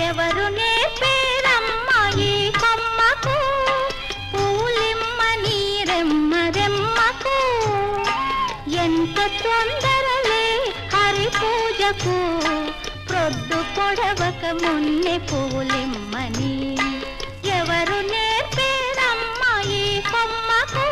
ఎవరు నేర్పేరమ్మా ఈ కొమ్మకు పూలిమ్మని రెమ్మ రెమ్మకు ఎంత తొందరలే హరి పూజకు ప్రొద్దు పొడవక మున్నె పూలిమ్మని ఎవరు నేర్పేరమ్మా ఈ కొమ్మకు